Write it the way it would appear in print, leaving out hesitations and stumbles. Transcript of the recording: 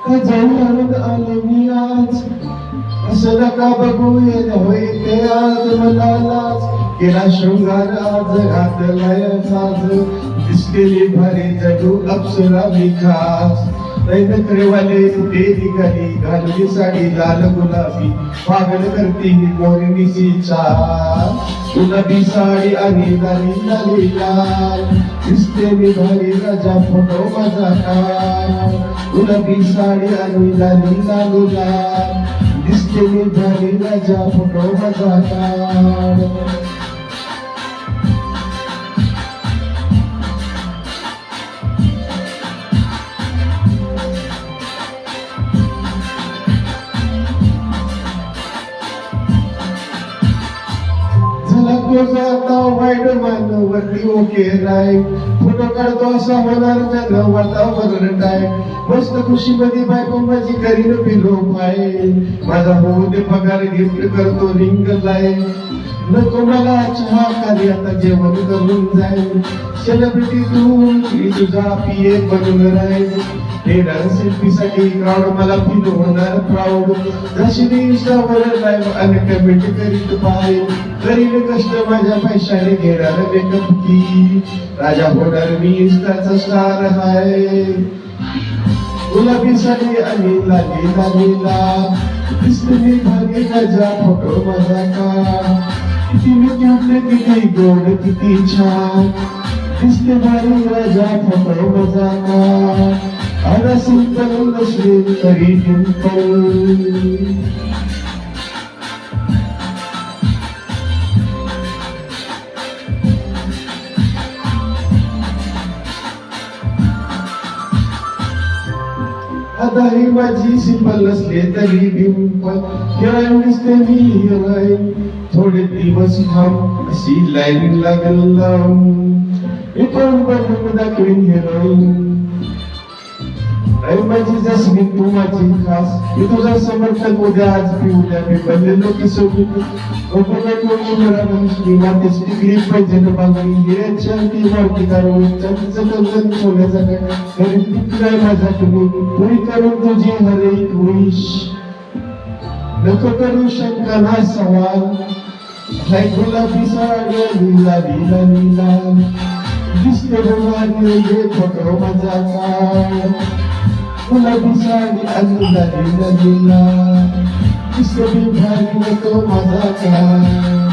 जाऊन आले मी आज, असं नका बघू होय ते आज मला लाज. केला शृंगार आज घातलाय साज, दिसलेली भारी जगू अप्सरा मी खास. नखरेवाले तेरी गली घालली साडी लाल गुलाबी, पागल करती मोरनीची चाल. गुलाबी साडी आणि लाली लाली लाल, दिसते मी भारी राजा फोटो माझा काढ. गुलाबी साडी आणि लाली लाली लाल, दिसते मी भारी राजा फोटो माझा काढ. आता वाईट मानवरती ओके राय, फोटो काढतो असा होणार जग वातावरण काय. मस्त खुशी मध्ये बायको माझी करीन पिलो पाय, माझा होऊ दे पगार गिफ्ट करतो रिंग लाय. नको मला चहा खाली आता जेवण करून जाईल, सेलिब्रिटी तू मी तुझा पिये बनून राहील. हे डान्स सेल्फी साठी क्राऊड मला फील होणार प्राऊड, जशी मी इंस्टावर लाईव्ह आणि कमेंट करीत पाहिजे. करीन कष्ट माझ्या पैशाने घेणार मेकअप की, राजा होणार मी इंस्टाचा स्टार हाय. गुलाबी साडी आणि लाली लाली लाल, दिसते मी भारी राजा फोटो माझा का. किती मी क्यूट किती गोड किती छान, दिसते भारी राजा फोटो माझा का. आला सिंपल नसले तरी डिंपल. आता ही माझी सिंपल नसले तरी डिंपल. हिरोईन दिसते मी हिरोईन, थोडे दिवस थांब अशी लाईन लागल. इकडून बनवून दाखवीन हिरोईन, माझी जसमी तू माझी खास. मी तुझा समर्थक उद्या आज मी उद्या मी बनलेलो की सोबत डिग्री पाहिजे ना मागणी. हिऱ्याच्या ती मारती करून चंदीचं कंगन सोन्याचा काय माझा तुम्ही पुरी करून तुझी हर एक विश. नको करू शंका ना सवाल, हाय गुलाबी साड्या लीला लीला लीला, दिसते भगवान फोटो माझा का. गुलाबी साडी आणि लाली लाली लाल, दिसते मी भारी नको माझा का.